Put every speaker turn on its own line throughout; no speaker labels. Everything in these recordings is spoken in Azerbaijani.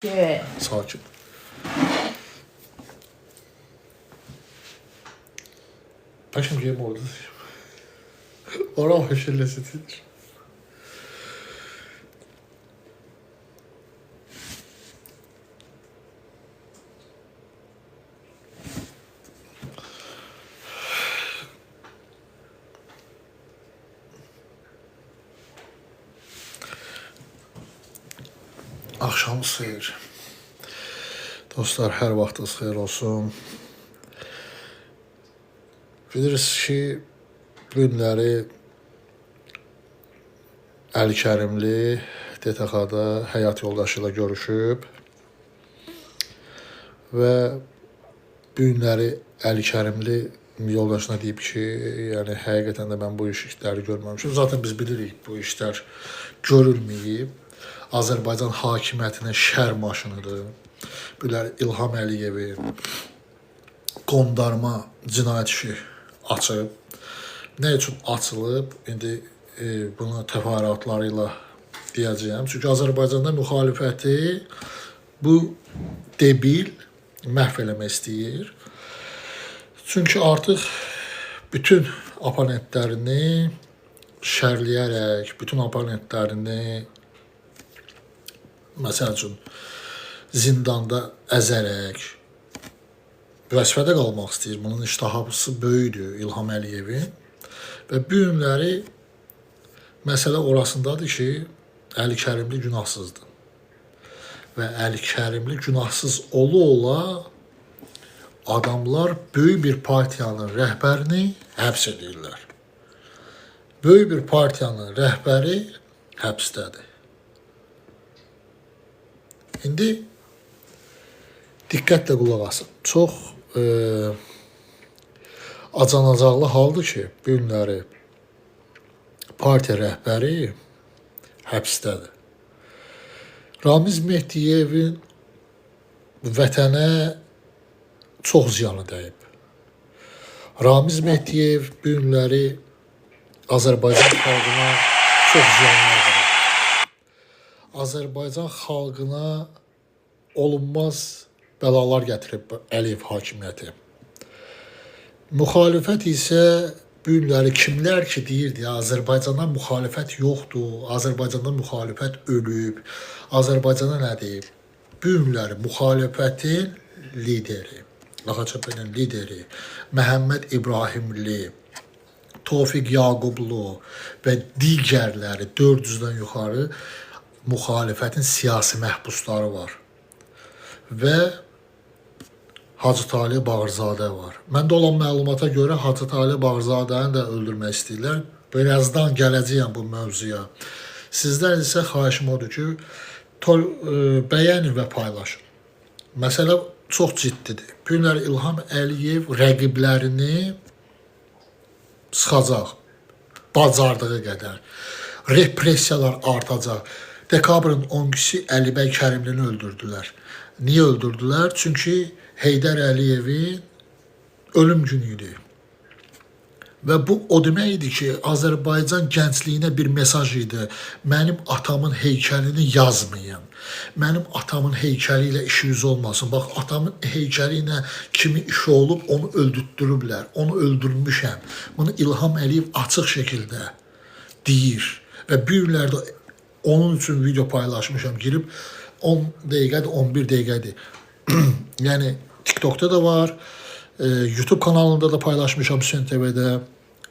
Yeah.
Sakin. Paşam geyim orada. Oran hoş lezzetidir. Axşamınız xeyir. Dostlar, hər vaxtınız xeyir olsun. Bilirsiniz ki, bu günləri Əli Kərimli DTX-da həyat yoldaşı ilə görüşüb və bu günləri Əli Kərimli yoldaşına deyib ki, yəni həqiqətən də mən bu işləri görməmişim. Zaten biz bilirik bu işlər görülməyib. Azərbaycan hakimiyyətinin şər maşınıdır. Bunlar İlham Əliyevi qondarma cinayət işi açıb. Nə üçün açılıb? İndi bunu təfərrüatlarıyla deyəcəyəm. Çünki Azərbaycanda müxalifəti bu debil məhv eləmək istəyir. Çünki artıq bütün oponentlərini şərləyərək, bütün oponentlərini məsəl üçün zindanda əzərək vəzifədə qalmaq istəyir. Bunun iştahası böyükdür İlham Əliyevin. Və bu günləri məsələ orasındadır ki, Əli Kərimli günahsızdır. Və Əli Kərimli günahsız ola adamlar böyük bir partiyanın rəhbərini həbs edirlər. Böyük bir partiyanın rəhbəri həbsdədir. İndi diqqətlə qulaq asın. Çox acanacaqlı haldır ki, bu günləri partiya rəhbəri həbsdədir. Ramiz Mehdiyevin vətənə çox ziyanı dəyib. Ramiz Mehdiyev bu günləri Azərbaycan xalqına çox ziyanlar verib. Azərbaycan xalqına olunmaz bəlalar gətirib Əliyev hakimiyyəti. Müxalifət isə bu günləri kimlər ki deyirdi, Azərbaycanda müxalifət yoxdur, Azərbaycanda müxalifət ölüb, Azərbaycana nə deyib? Bu günləri müxalifətin lideri, AXÇP-nin lideri Məhəmməd İbrahimli, Tofiq Yaqublu və digərləri 400-dən yuxarı müxalifətin siyasi məhbusları var və Hacı Talib Bağırzadə var. Məndə olan məlumata görə Hacı Talib Bağırzadəni də öldürmək istəyirlər. Birazdan gələcəyəm bu mövzuya. Sizdən isə xahişim odur ki, bəyənin və paylaşın. Məsələ çox ciddidir. Bu günlər İlham Əliyev rəqiblərini sıxacaq, bacardığı qədər. Repressiyalar artacaq. Dekabrın 12-si Əlibəy Kərimlini öldürdülər. Niyə öldürdülər? Çünki Heydər Əliyevin ölüm günü idi. Və bu o demək idi ki, Azərbaycan gəncliyinə bir mesaj idi. Mənim atamın heykəlini yazmayın. Mənim atamın heykəli ilə işiniz olmasın. Bax, atamın heykəli ilə kimi işi olub, onu öldürtdürüblər. Onu öldürmüşəm. Bunu İlham Əliyev açıq şəkildə deyir. Və bu günlərdə onun üçün video paylaşmışam. Girib 10 dəqiqədir, 11 dəqiqədir. Yəni TikTokda da var, YouTube kanalında da paylaşmışam Hüseyn TV-də,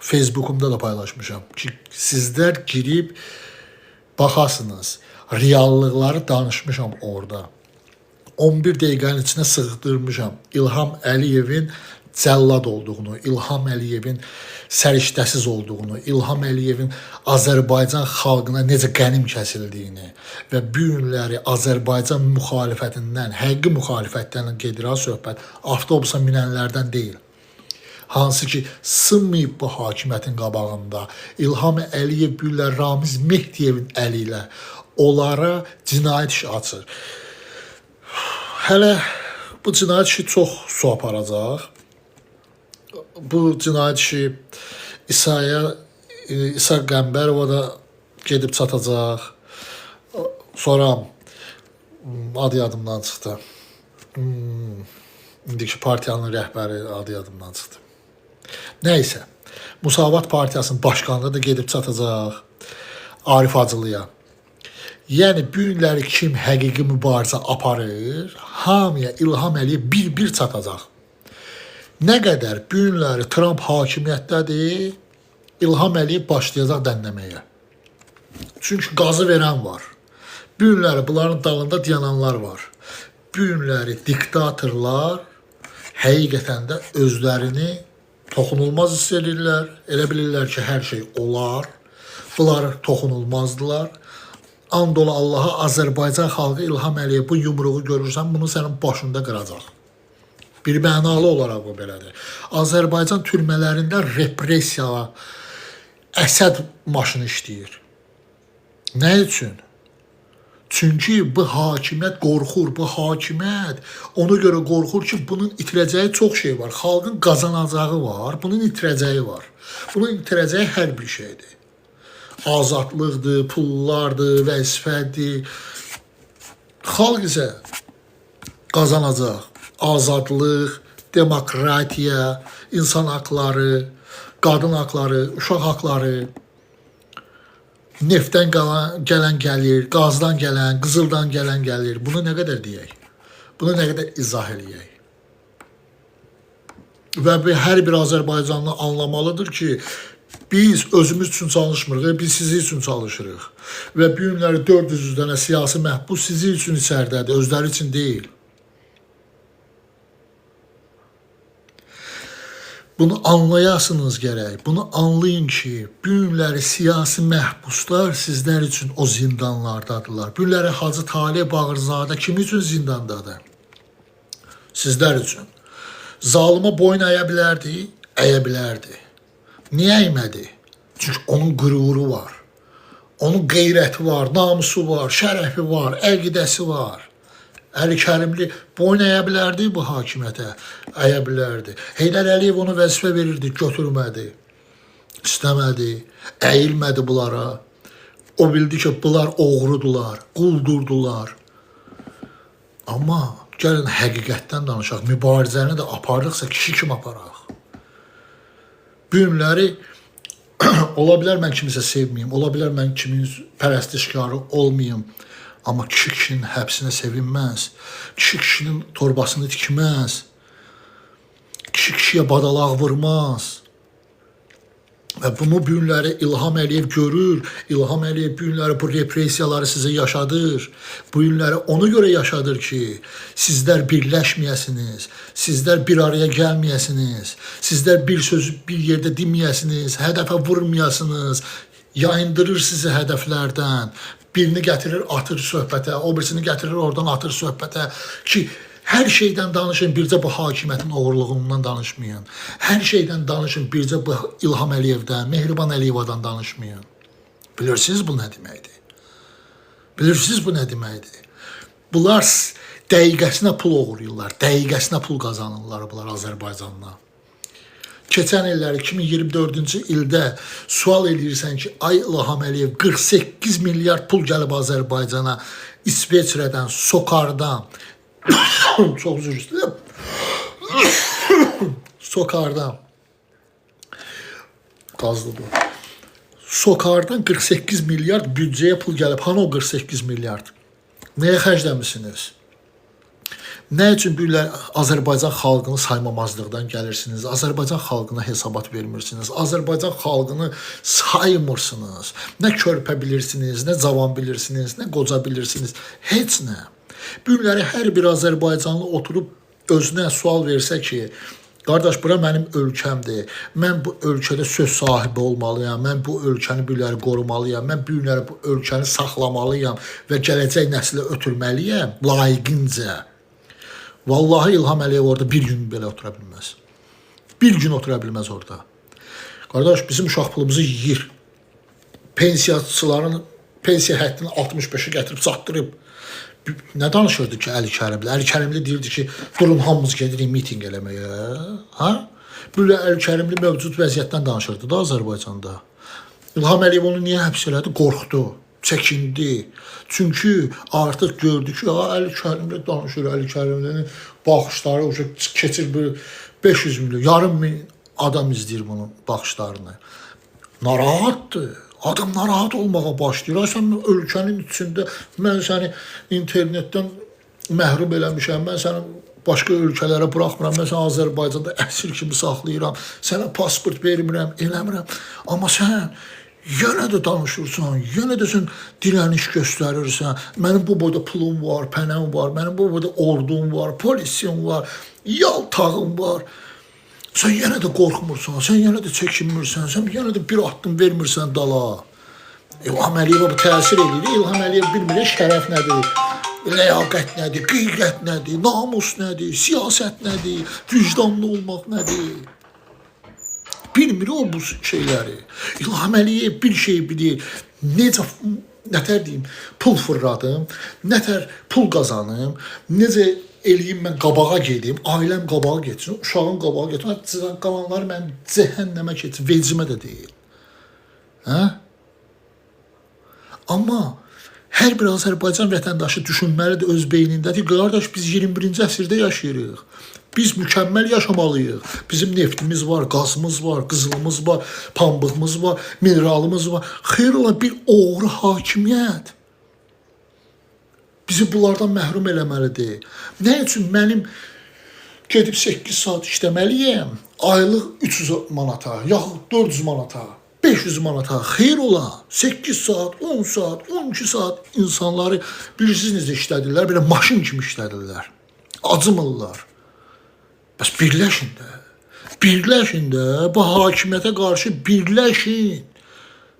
Facebookumda da paylaşmışam ki, sizlər girib baxasınız. Reallıqları danışmışam orada. 11 dəqiqənin içində sığdırmışam İlham Əliyevin cəllad olduğunu, İlham Əliyevin səriştəsiz olduğunu, İlham Əliyevin Azərbaycan xalqına necə qənim kəsildiyini və bu günləri Azərbaycan müxalifətindən, həqiqi müxalifətdən gedir söhbət, avtobusa minənlərdən deyil. Hansı ki, sınmayıb bu hakimiyyətin qabağında. İlham Əliyev bu günlər Ramiz Mehdiyevin əli ilə onlara cinayət işi açır. Hələ bu cinayət işi çox su aparacaq. Bu cinayət işi İsa Qəmbərova da gedib çatacaq. Sonra Adı yadımdan çıxdı. İndiki partiyanın rəhbəri adı yadımdan çıxdı. Nəysə, Müsavat Partiyasının başkanlığı da gedib çatacaq Arif Hacılıya. Yəni bu günləri kim həqiqi mübarizə aparır, hamıya İlham Əliyev bir-bir çatacaq. Nə qədər bu günləri Trump hakimiyyətdədir, İlham Əliyev başlayacaq dənləməyə. Çünki qazı verən var. Bu günləri bunların dalında dayananlar var. Bu günləri diktatorlar həqiqətən də özlərini toxunulmaz hiss edirlər. Elə bilirlər ki, hər şey olar. Bunlar toxunulmazdılar. And ola Allaha, Azərbaycan xalqı İlham Əliyev bu yumruğu görürsən, bunu sənin başında qıracaq. Bir mənalı olaraq bu belədir. Azərbaycan türmələrində repressiya, əsəd maşını işləyir. Nə üçün? Çünki bu hakimiyyət qorxur, bu hakimiyyət ona görə qorxur ki, bunun itirəcəyi çox şey var. Xalqın qazanacağı var, bunun itirəcəyi var. Bunun itirəcəyi hər bir şeydir. Azadlıqdır, pullardır, vəzifədir. Xalq isə qazanacaq. Azadlıq, demokratiya, insan haqları, qadın haqları, uşaq haqları, neftdən gələn gəlir, qazdan gələn, qızıldan gələn gəlir. Bunu nə qədər deyək? Bunu nə qədər izah eləyək? Və hər bir Azərbaycanlı anlamalıdır ki, biz özümüz üçün çalışmırıq, biz sizi üçün çalışırıq. Və bu günləri 400 dənə siyasi məhbus sizi üçün içərdədir, özləri üçün deyil. Bunu anlayasınız gərək. Bunu anlayın ki, bu günləri siyasi məhbuslar sizlər üçün o zindanlardadırlar. Bu günləri Hacı Talib Bağırzadə kim üçün zindandadır? Sizlər üçün. Zalıma boyun əyə bilərdi? Əyə bilərdi. Niyə əymədi? Çünki onun qüruru var. Onun qeyrəti var, namusu var, şərəfi var, əqidəsi var. Əli Kərimli boyun əyə bilərdi bu hakimiyyətə, əyə bilərdi. Heydər Əliyev onu vəzifə verirdi, götürmədi, istəmədi, əyilmədi bunlara. O bildi ki, bunlar oğrudular, quldurdular. Amma gəlin həqiqətdən danışaq, mübarizəni də apardıqsa kişi kim aparaq? Bu günləri ola bilər mən kimisə sevməyim, ola bilər mən kimin pərəstişkarı olmayım. Amma kişi kişinin həbsinə sevinməz, kişi kişinin torbasını tikməz, kişi kişiyə badalaq vurmaz. Və bunu bu günləri İlham Əliyev görür, İlham Əliyev bu günləri bu repressiyaları sizə yaşadır. Bu günləri ona görə yaşadır ki, sizlər birləşməyəsiniz, sizlər bir araya gəlməyəsiniz, sizlər bir sözü bir yerdə deməyəsiniz, hədəfə vurmayasınız, yayındırır sizi hədəflərdən. Birini gətirir, atır söhbətə, o birisini gətirir, oradan atır söhbətə ki, hər şeydən danışın, bircə bu hakimiyyətin oğurluğundan danışmayın. Hər şeydən danışın, bircə bu İlham Əliyevdən, Mehriban Əliyevadan danışmayın. Bilirsiniz bu nə deməkdir? Bilirsiniz bu nə deməkdir? Bunlar dəqiqəsinə pul oğurlayırlar, dəqiqəsinə pul qazanırlar bunlar Azərbaycanla. Keçən illəri 2024-cü ildə sual edirsən ki, ay İlham Əliyev 48 milyard pul gəlib Azərbaycana, İsveçrədən, Sokardan, çox üzr istəyirəm, Sokardan, qazdı bu, Sokardan 48 milyard büdcəyə pul gəlib, hanı o 48 milyard? Nəyə xərcləmişsiniz? Nə üçün bu Azərbaycan xalqını saymamazlıqdan gəlirsiniz? Azərbaycan xalqına hesabat vermirsiniz. Azərbaycan xalqını saymırsınız. Nə körpə bilirsiniz, nə cavan bilirsiniz, nə qoca bilirsiniz. Heç nə. Bu günləri hər bir Azərbaycanlı oturub özünə sual versə ki, qardaş, bura mənim ölkəmdir. Mən bu ölkədə söz sahibi olmalıyam. Mən bu ölkəni bu günləri qorumalıyam. Mən bu günləri bu ölkəni saxlamalıyam və gələcək nəslə ötürməliyəm layiqincə. Vallahi İlham Əliyev orada bir gün belə otura bilməz. Bir gün otura bilməz orada. Qardaş, bizim uşaq pulumuzu yiyir. Pensiyaçıların pensiya həddini 65-ə gətirib çatdırıb. Nə danışırdı ki Əli Kərimli? Əli Kərimli deyirdi ki, durun hamımız gedirik miting eləməyə. Ha? Böyle Əli Kərimli mövcud vəziyyətdən danışırdı da Azərbaycanda. İlham Əliyev onu niyə həbs elədi? Qorxdu. çəkindi. Çünki artıq gördü ki, Əli Kərimlə danışır, Əli Kərimlərin baxışları o keçir bir 500 milyon, yarım min adam izləyir bunun baxışlarını. Narahatdır. Adam narahat olmağa başlayır. Sən ölkənin içində mən səni internetdən məhrum eləmişəm, mən səni başqa ölkələrə buraxmıram, mən səni Azərbaycanda əsir kimi saxlayıram, sənə pasport vermirəm, eləmirəm. Amma sən yenə də danışırsan, yenə də sən dirəniş göstərirsən. Mənim bu boyda pulum var, pənəm var, mənim bu boyda ordum var, polisim var, yaltağım var. Sən yenə də qorxmursan, sən yenə də çəkinmirsən, sən yenə də bir addım vermirsən dala. İlham Əliyevə bu təsir edir. İlham Əliyev bilmir şərəf nədir, ləyaqət nədir, qeyrət nədir, namus nədir, siyasət nədir, vicdanlı olmaq nədir. Bilmir o bu şeyləri. İlham Əliyev bir şey bilir. Necə, nətər deyim, pul fırladım, nətər pul qazanım, necə eləyim mən qabağa gedim, ailəm qabağa getsin, uşağım qabağa getsin, qalanları mən cəhənnəmə keçsin, vecimə də deyil. Hə? Amma hər bir Azərbaycan vətəndaşı düşünməlidir öz beynindədir. Qardaş, biz 21-ci əsrdə yaşayırıq. Biz mükəmməl yaşamalıyıq. Bizim neftimiz var, qazımız var, qızılımız var, pambığımız var, mineralımız var. Xeyr olan bir oğru hakimiyyət bizi bunlardan məhrum eləməlidir. Nə üçün mənim gedib 8 saat işləməliyəm, aylıq 300 manata, yaxud 400 manata, 500 manata, xeyr ola, 8 saat, 10 saat, 12 saat insanları bilirsiniz işlədirlər, belə maşın kimi işlədirlər. Acımırlar. Bəs birləşin də. Birləşin də, bu hakimiyyətə qarşı birləşin.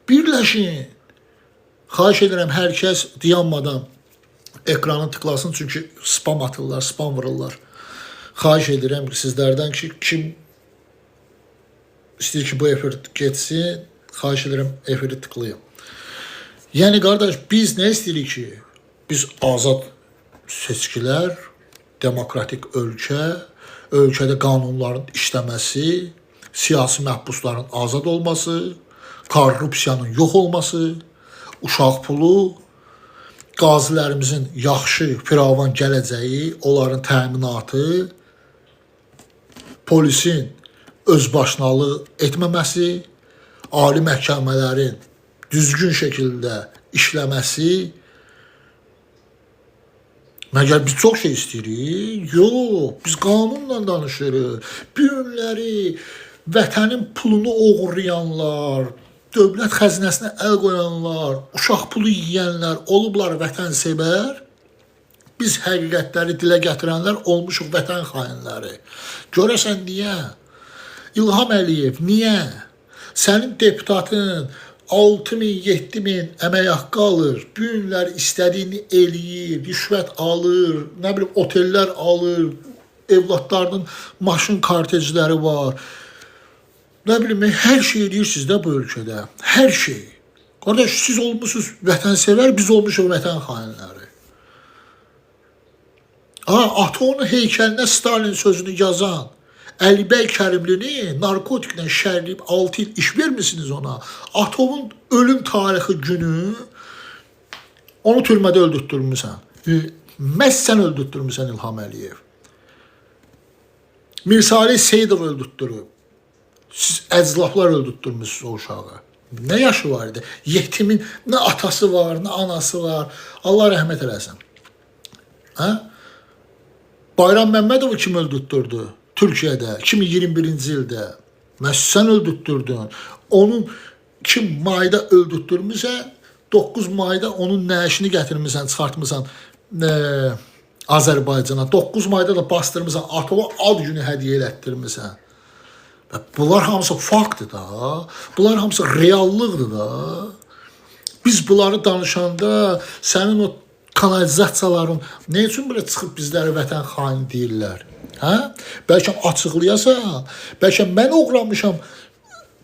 Birləşin. Xahiş edirəm, hər kəs dayanmadan ekranı tıklasın, çünki spam atırlar, spam vururlar. Xahiş edirəm sizlərdən ki, kim istəyir ki, bu efir getsin, xahiş edirəm efiri tıklayın. Yəni, qardaş, biz nə istəyirik ki? Biz azad seçkilər, demokratik ölkə, ölkədə qanunların işləməsi, siyasi məhbusların azad olması, korrupsiyanın yox olması, uşaq pulu, qazilərimizin yaxşı, firavan gələcəyi, onların təminatı, polisin özbaşınalığı etməməsi, ali məhkəmələrin düzgün şəkildə işləməsi. Məgər biz çox şey istəyirik? Yox, biz qanunla danışırıq. Bu günləri vətənin pulunu oğurlayanlar, dövlət xəzinəsinə əl qoyanlar, uşaq pulu yiyənlər olublar vətənsevər. Biz həqiqətləri dilə gətirənlər olmuşuq vətən xainləri. Görəsən niyə? İlham Əliyev, niyə? Sənin deputatın 6.000, 7.000 əmək haqqı alır, bu günlər istədiyini eləyir, rüşvət alır, nə bilim, otellər alır, evlatlarının maşın kartejləri var. Nə bilim, hər şey edirsiniz də bu ölkədə, hər şey. Qardaş, siz olmuşsunuz vətənsevər, biz olmuşuq vətən xainləri. Atonun heykəlinə Stalin sözünü yazan Əlibəy Kərimlini narkotiklə şərləyib 6 il iş vermişsiniz ona. Atovun ölüm tarixi günü onu türmədə öldürtdürmüsən. Məhz sən öldürtdürmüsən İlham Əliyev. Mirsali Seyidov öldürtdürüb. Siz əclaflar öldürtdürmüsünüz o uşağı. Nə yaşı var idi? Yetimin nə atası var, nə anası var. Allah rəhmət eləsin. Hə? Bayram Məmmədovu kim öldürtdürdü? Türkiyədə 2021-ci ildə. Məhz sən öldürtdürdün. Onun 2 mayda öldürtdürmüsən, 9 mayda onun nəşini gətirmişsən, çıxartmışsan Azərbaycana. 9 mayda da bastırmışsan, Atova ad günü hədiyyə elətdirmişsən. Bunlar hamısı faktdır da. Bunlar hamısı reallıqdır da. Biz bunları danışanda sənin o kanalizasiyaların nə üçün belə çıxıb bizlərə vətən xaini deyirlər? Hə? Bəlkə açıqlayasan, bəlkə mən oğramışam,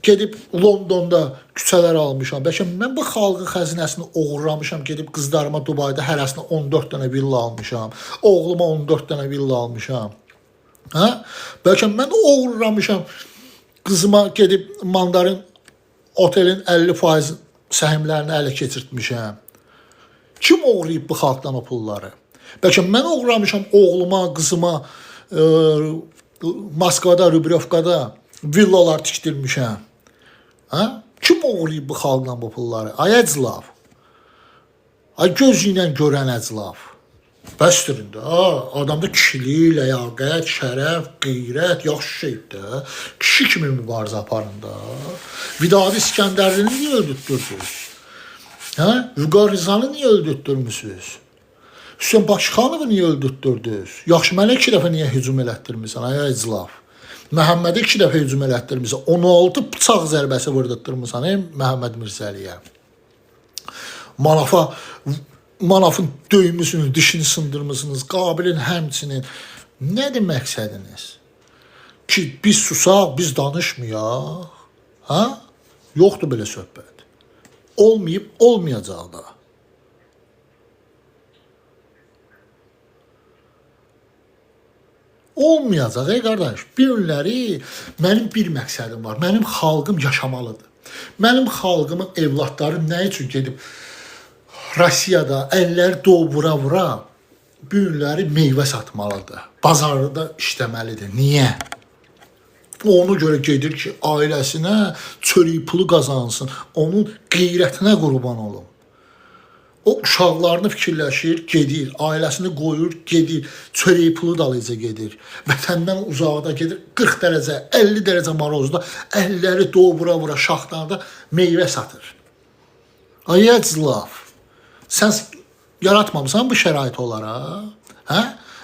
gedib Londonda küçələr almışam, bəlkə mən bu xalqın xəzinəsini oğurlamışam, gedib qızlarıma Dubayda hərəsinə 14 dənə villa almışam, oğluma 14 dənə villa almışam. Hə? Bəlkə mən oğurlamışam, qızıma gedib Mandarin otelin 50% səhmlərini ələ keçirtmişəm. Kim oğurlayıb bu xalqdan o pulları? Bəlkə mən oğurlamışam oğluma, qızıma Moskvada, Rublyovkada villalar tikdirmişəm. Hə? Kim oğurlayıb bu xalqdan bu pulları? Ay əclav. Ay gözü ilə görən əclav. Bəsdirin də. Adamda kişilik, ləyaqət, şərəf, qeyrət, yaxşı şeydir. Kişi kimi mübarizə aparın da. Vidadi İskəndərlini niyə öldürtdürdünüz? Hə? Vüqar Rizanı niyə öldürtdürmüsünüz? Hüseyin Bakıxanovu niyə öldürtdürdünüz? Yaxşı, mənə 2 dəfə niyə hücum elətdirmirsən? Ay əclav. Məhəmmədə 2 dəfə hücum elətdirmirsən. 16 bıçaq zərbəsi vurdurtdurmursan Məhəmməd Mirzəliyə. Manafın döymüsünüz, dişini sındırmısınız, Qabilin həmçinin. Nədir məqsədiniz? Ki biz susaq, biz danışmayaq. Ha? Yoxdur belə söhbət. Olmayıb, olmayacaq da. Olmayacaq, qardaş. Bir günləri mənim bir məqsədim var. Mənim xalqım yaşamalıdır. Mənim xalqımın evlatları nə üçün gedib Rusiyada əlləri vura-vura bir günləri meyvə satmalıdır. Bazarda işləməlidir. Niyə? Ona görə gedir ki, ailəsinə çörək pulu qazansın. Onun qeyrətinə qurban olum. O uşaqlarını fikirləşir, gedir, ailəsini qoyur, gedir, çörək pulu dalıca gedir. Vətəndən uzaqda gedir, 40 dərəcə, 50 dərəcə marozda əlləri vura-vura şaxtada meyvə satır. Ay əclav, sən yaratmamısan bu şərait olaraq? Hə?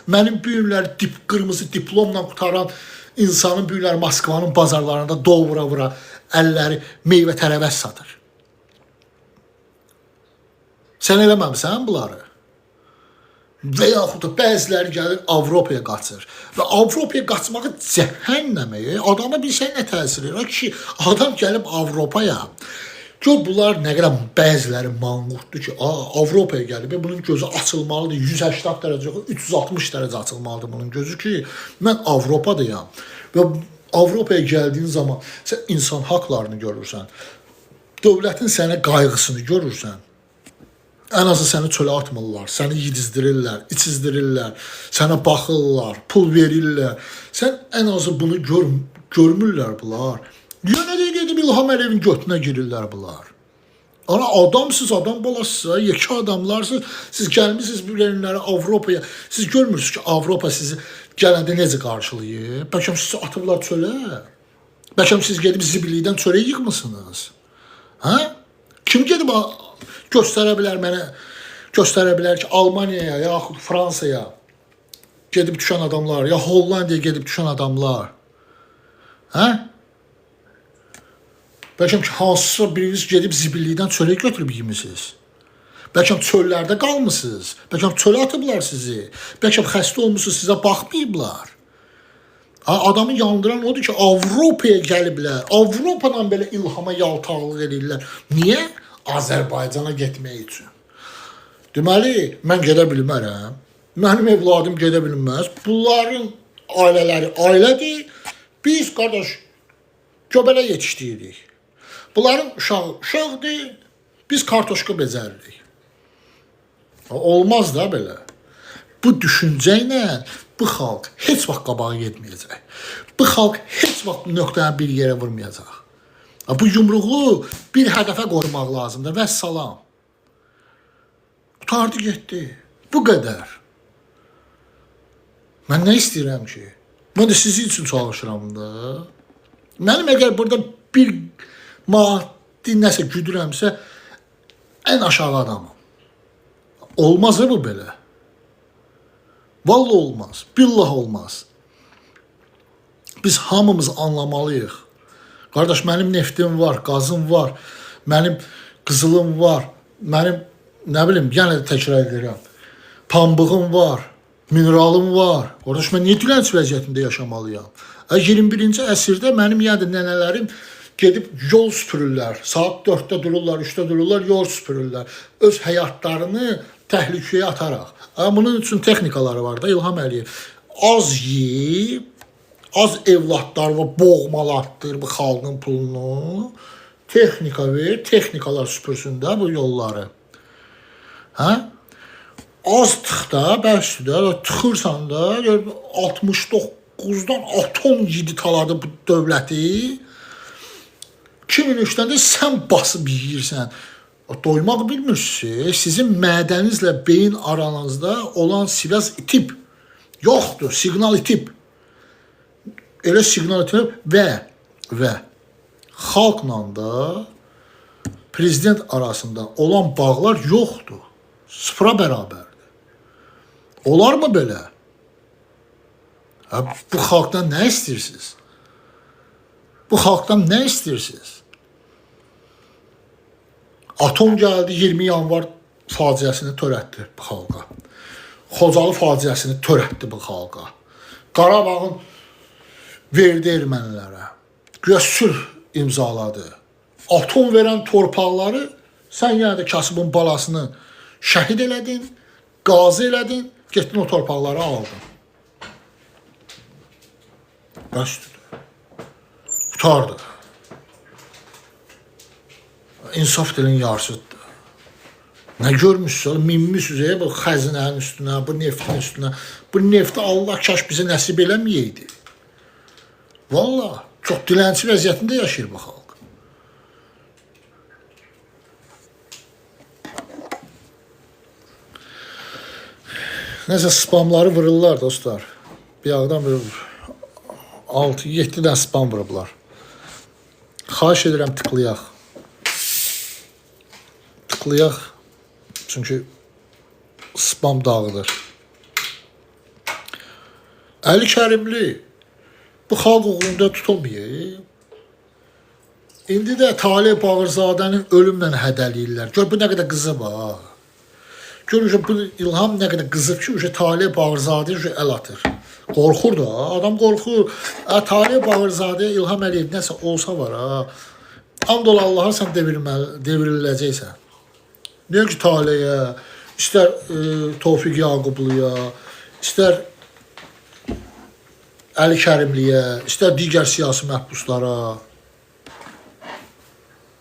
Mənim bu günlər qırmızı diplomla qutaran insanın bu günlər Moskvanın bazarlarında vura-vura əlləri meyvə tərəvəz satır. Sən eləməmsən bunları. Və yaxud da bəziləri gəlir Avropaya qaçır. Və Avropaya qaçmağı cəhənnəməyə adama bir şey nə təsir edir ki, adam gəlib Avropaya. Gör bunlar nə qədər bəziləri manqurtdur ki, Avropaya gəlib, bunun gözü açılmalıdır, 180 dərəcə, 360 dərəcə açılmalıdır bunun gözü ki, mən Avropadayam. Və Avropaya gəldiyin zaman sən insan haqlarını görürsən, dövlətin sənə qayğısını görürsən. Ən azı səni çölə atmırlar, səni yedizdirirlər, içizdirirlər, sənə baxırlar, pul verirlər. Sən ən azı bunu görmürlər bunlar. Yenə də gedib İlham Əliyevin götünə girirlər bunlar. Ana adamsız, adam balasız, yekə adamlarsınız. Siz gəlmişsiniz bu günləri Avropaya. Siz görmürsünüz ki, Avropa sizi gələndə necə qarşılayıb? Bəlkə sizi atıblar çölə. Bəlkə siz gedib zibillikdən çörək yığmısınız. Hə? Kim gedib göstərə bilər ki, Almaniyaya, yaxud Fransaya gedib düşən adamlar, ya Hollandiyaya gedib düşən adamlar. Hə? Bəlkə ki, hansısa biriniz gedib zibillikdən çörək götürüb yemisiniz. Bəlkə çöllərdə qalmısınız. Bəlkə çölə atıblar sizi. Bəlkə xəstə olmuşsunuz, sizə baxmayıblar. Adamı yandıran odur ki, Avropaya gəliblər. Avropadan belə ilhama yaltaqlıq edirlər. Niyə? Azərbaycana getmək üçün. Deməli, mən gedə bilmərəm. Mənim evladım gedə bilməz. Bunların ailələri ailədir. Biz, qardaş, göbələ yetişdiririk. Bunların uşağı uşaqdır. Biz kartoşka becəririk. Olmaz da belə. Bu düşüncə ilə bu xalq heç vaxt qabağa getməyəcək. Bu xalq heç vaxt nöqtəni bir yerə vurmayacaq. Bu yumruğu bir hədəfə qorumaq lazımdır. Vəssalam. Qutardı getdi. Bu qədər. Mən nə istəyirəm ki? Mən də sizin üçün çalışıram da. Mənim əgər burada bir maddi nəsə güdürəmsə, ən aşağı adamım. Olmaz bu belə. Vallahi olmaz. Billah olmaz. Biz hamımız anlamalıyıq. Qardaş, mənim neftim var, qazım var, mənim qızılım var, mənim, nə bilim, yenə də təkrar edirəm, pambığım var, mineralım var. Qardaş, mən niyə dilənçi vəziyyətində yaşamalıyam? 21-ci əsrdə mənim nənələrim gedib yol süpürürlər, saat 4-də dururlar, 3-də dururlar, yol süpürürlər, öz həyatlarını təhlükəyə ataraq. Bunun üçün texnikaları var da, İlham Əliyev. Az yiyib, az evlatlar və boğmalatdır bu xalqın pulunu. Texnika ver, texnikalar süpürsün də bu yolları. Hə? Az tıx da, bəsdir də, tıxırsan da, 69-dan atom yedi taladı bu dövləti. 2003-dən də sən basıb yeyirsən. Doymaq bilmirsiniz, sizin mədənizlə beyin aranızda olan sivəz itib. Yoxdur, siqnal itib. Elə siqnal itib və xalqla da prezident arasında olan bağlar yoxdur. Sıfıra bərabərdir. Olar mı belə? Bu xalqdan nə istəyirsiniz? Bu xalqdan nə istəyirsiniz? Atom gəldi, 20 yanvar faciəsini törətdi bu xalqa. Xocalı faciəsini törətdi bu xalqa. Qarabağın verdi ermənilərə. Güya sülh imzaladı. Atom verən torpaqları sən yenə də kasıbın balasını şəhid elədin, qazi elədin, getdin o torpaqları aldın. Bəsdir. Qutardı. İnsaf dilin yarısıdır. Nə görmüşsünüz? Minmişsiniz bu xəzinənin üstünə, bu neftin üstünə. Bu nefti Allah kaş bizə nəsib eləməyəydi. Valla, çox dilənçi vəziyyətində yaşayır bu xalq. Nəsə spamları vururlar dostlar. Bir ağdan bir 6-7 dən spam vurublar. Xahiş edirəm tıklayaq. Tıklayaq. Çünki spam dağıdır. Əli Kərimli bu xalq uğrunda tutulmayıb. İndi də Talib Bağırzadənin ölümlə hədəliyirlər. Gör bu nə qədər qızı var. Görürsə bu İlham nə qədər qızıb ki, Talib Bağırzadəyə əl atır. Qorxur da, adam qorxur. Talib Bağırzadəyə İlham Əliyev nəsə olsa var ha. And ol Allaha sən devriləcəksən. Niyə ki Taliyə, istər Tofiq Yaqubluya, istər Əli Kərimliyə, istər digər siyasi məhbuslara.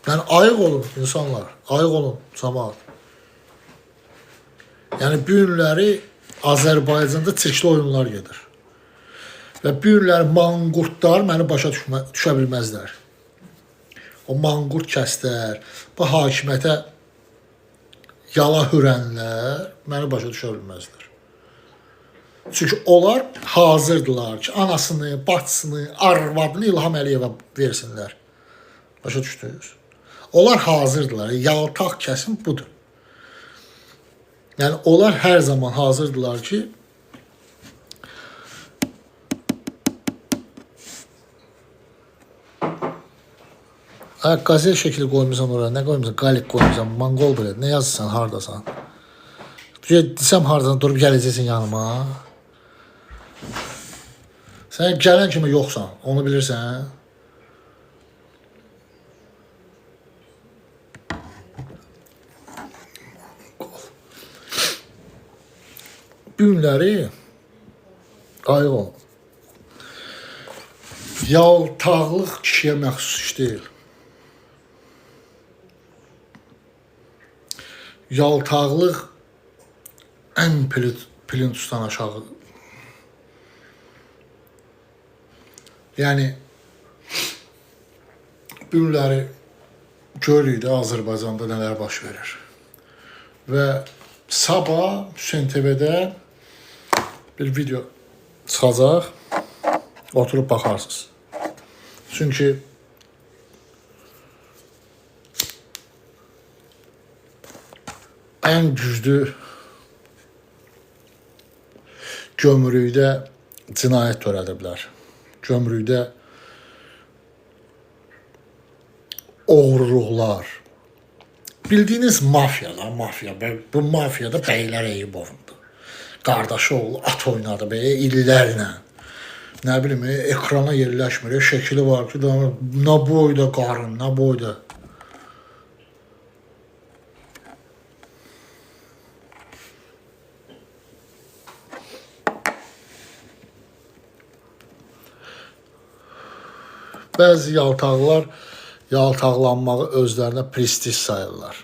Yəni ayıq olun insanlar, ayıq olun cəmaət. Yəni bu günləri Azərbaycanda çirkli oyunlar gedir. Və bu günləri manqurtlar məni başa düşə bilməzlər. O manqurt kəslər, bu hakimiyyətə yala hürənlər məni başa düşə bilməzlər. Çünki onlar hazırdılar ki, anasını, bacısını, arvadını İlham Əliyevə versinlər. Başa düşdünüz? Onlar hazırdılar. Yaltaq kəsim budur. Yəni, onlar hər zaman hazırdılar ki, qazel şəkili qoymuşsan oraya, nə qoymuşsan, qalik qoymuşsan, Mongol belə, nə yazırsan, haradasan? Desəm haradasan, durub gələcəksin yanıma. Sən gələn kimi yoxsan, onu bilirsən. Günləri ayıq olun. Yaltaqlıq kişiyə məxsus iş deyil. Yaltaqlıq ən plintusdan aşağı. Yəni, günləri görürük də Azərbaycanda nələr baş verir. Və sabah Hüseyn TV-də bir video çıxacaq, oturub baxarsınız. Çünki ən güclü gömrükdə cinayət törədiblər. Gömrükdə oğurluqlar. Bildiyiniz mafiyalar, mafiya. Bu mafiyada Bəylər Eyübovundur. Qardaşı oğlu at oynadı belə illərlə. Nə bilim, ekrana yerləşmir. Şəkili var ki, nə boyda qarın, nə boyda. Bəzi yaltaqlar yaltaqlanmağı özlərinə prestij sayırlar.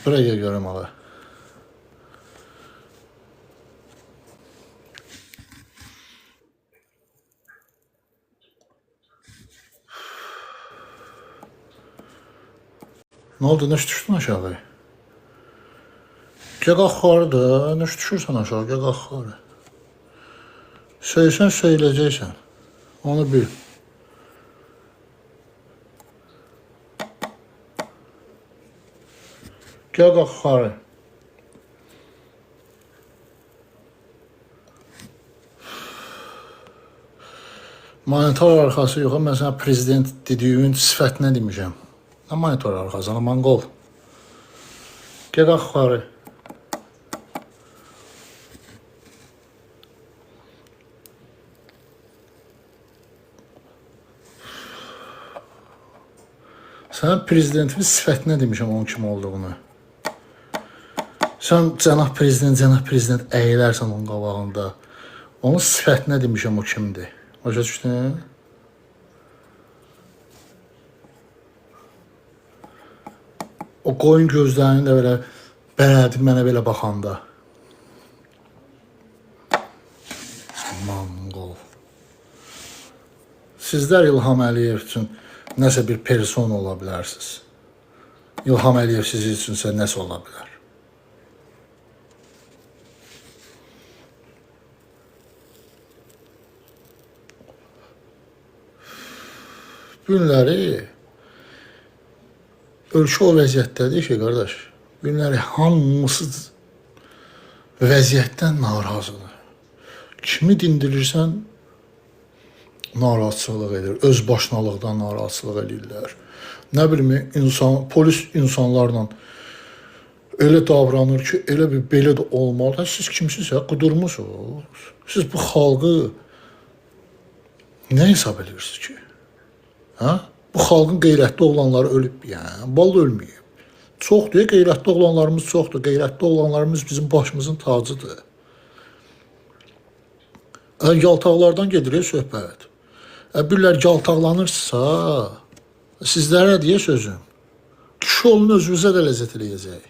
Buraya görüm ala. Ne oldu? Neş düşdün aşağı? Gel qalxarı da. Neş düşürsən aşağı? Gel qalxarı. Söysən söyləyəcəksən. Onu bil. Gel qalxarı. Monitor arxası yox. Mən sənə prezident dediyin sifətinə demişəm. Nə monitor arxası? Ana Mongol. Gel qalxarı. Sən prezidentimin sifətinə demişəm onun kim olduğunu. Sən cənab prezident əyilərsən onun qabağında. Onun sifətinə demişəm o kimdir. Başa düşdün? O qoyun gözlərini də belə bərədi mənə belə baxanda. Mongol. Sizlər İlham Əliyev üçün nəsə bir person ola bilərsiniz. İlham Əliyev sizin üçünsə nəsə ola bilər. Günləri ölkə o vəziyyətdədir ki, qardaş, günləri hamısı vəziyyətdən narazıdır. Kimi dindirirsən, narazılıq edir, özbaşınalıqdan narazılıq edirlər. Nə bilim, polis insanlarla elə davranır ki, elə bir belə də olmalı. Siz kimsinizsə, qudurmusunuz. Siz bu xalqı nə hesab edirsiniz ki? Ha? Bu xalqın qeyrətli oğlanları ölüb, yəni, bal ölməyib. Çoxdur, qeyrətli oğlanlarımız çoxdur. Qeyrətli oğlanlarımız bizim başımızın tacıdır. Yaltaqlardan gedir söhbət. Birlər yaltaqlanırsa, sizlərə deyə sözüm, kişi olun özünüzə də ləzzət eləyəcək.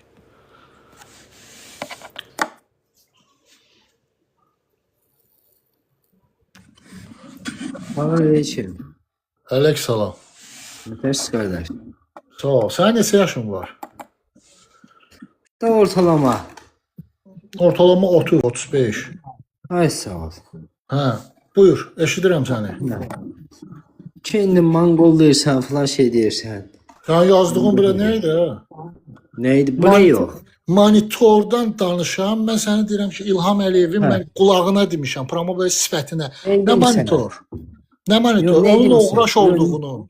Aleyküm.
Əleyk salam.
Nefes kardeş.
Sağ ol. Sənin neçə yaşın var?
Da ortalama.
Ortalama 30-35.
Ay sağ ol.
Hə, buyur, eşidirəm səni.
Kendi Mongol deyirsən falan şey deyirsən.
Yəni yazdığın belə nə idi?
Neydi? Bu ne yok?
Monitordan danışam. Mən sənə deyirəm ki, İlham Əliyevin mən qulağına demişəm, promobil sifətinə.
Neydim
Nə monitor? Nə monitor?
Yox, neydim
Onun
sən?
uğraş olduğunu.